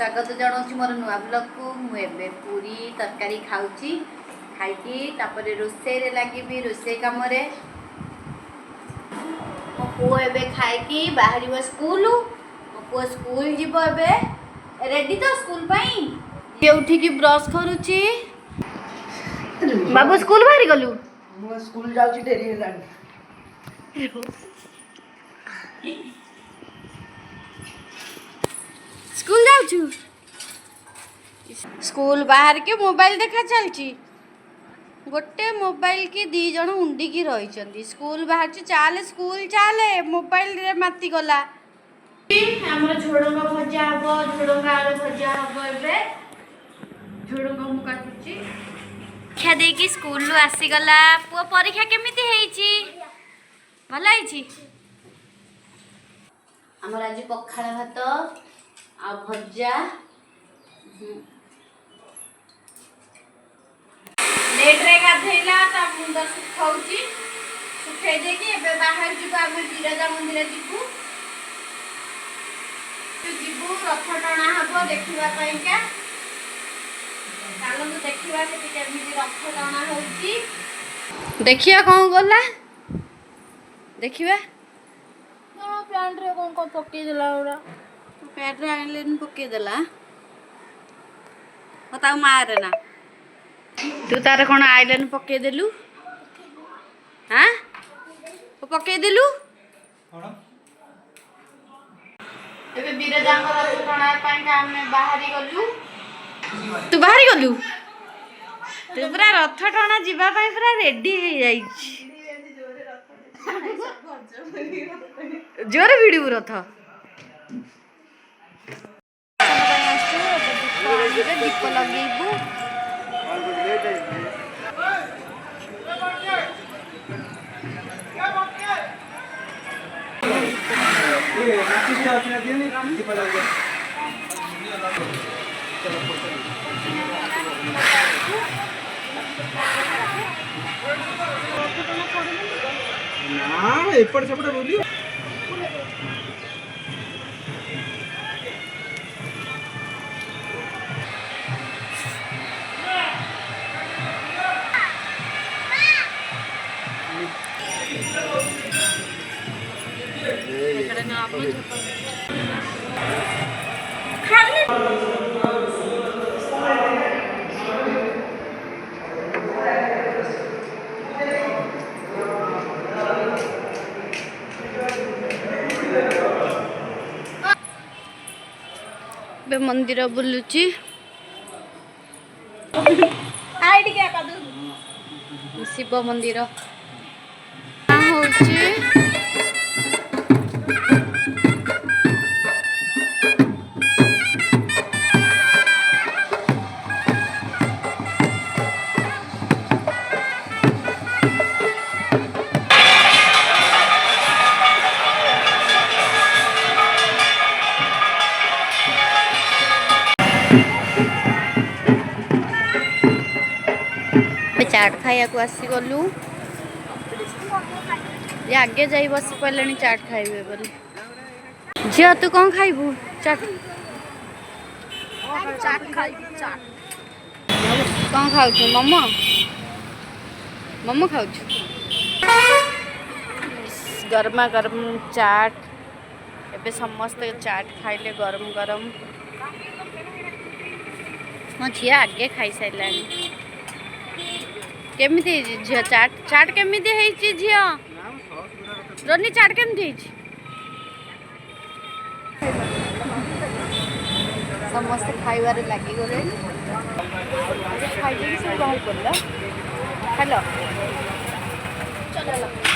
स्वागत जनाऊँ मोर नुआ ब्लॉग को मुझे पूरी तरकारी खाऊची खाई तापर रोसे लगी रोसे कम मो पुओ ए खाई बाहर स्कूल मो पुओ स्कूल जीव ए रेडी तो स्कूल पाई उठिकी ब्रश करुची बाबू स्कूल बाहरी गलु मु स्कूल जाउची डेरी हेलानी स्कूल जाउछु स्कूल बाहर के मोबाइल देखा चलची गोटे मोबाइल की दी जन उंडी की रही स्कूल बाहर चाले स्कूल चाले मोबाइल रे माती गला हमर झोडंग भजा हबो झोडंग आलू भजा हबो एबे झोडंग मु काटुची परीक्षा दे कि स्कूल लु आसी गला पुओ परीक्षा केमिति हेइची भला हेइची हमर आज पखाळ भात आ भजा लेट रे गाधैला ता मुंड सुखाउची सुखे दे कि एबे बाहर जिबा हम बिरजा मंदिर जिबू जीवु रथ टଣା हबो देखिबा पइका चालू देखिबा से केमिति रथ टଣା होउची देखिया कौन गला देखिबा ना प्लांट रे कौन कौन पक्के देला ओरा पैड रे आइलेन पक्के देला बताऊ मारे ना तू तार कौन आइलेन पक्के देलु हां ओ पक्के देलु एबे बिरजांग रथ टଣା ପାଇଁ का हम बाहरी गलु तू बाहरी गलु तू पूरा रथ टଣା जीवा ପାଇଁ पूरा रेडी हे जाईछी जोरे भिड़ू रथ दीप लगेबू ना एपट सेपट बोली बे मंदिर बुलुची आईडी क्या कदू शिव मंदिर होची चाट खाया को आसी गलु ये आगे जाई बस पड़े चाट खाइबे बोले झिया तू कौन खाइबू चाट चाट खाई चाट कौन खाऊ मोमो मोमो खाऊ गरमा गरम चाट एबे समस्त चाट खाइले गरम गरम मो झिया आगे खाई साइलानी केमिति झिया चाट चाट केमिति हेची झिया रोनी चाट केमिति हेची समस्त खाइबारे लागी गले खाइ सब बाहर पड़ला हेलो चलो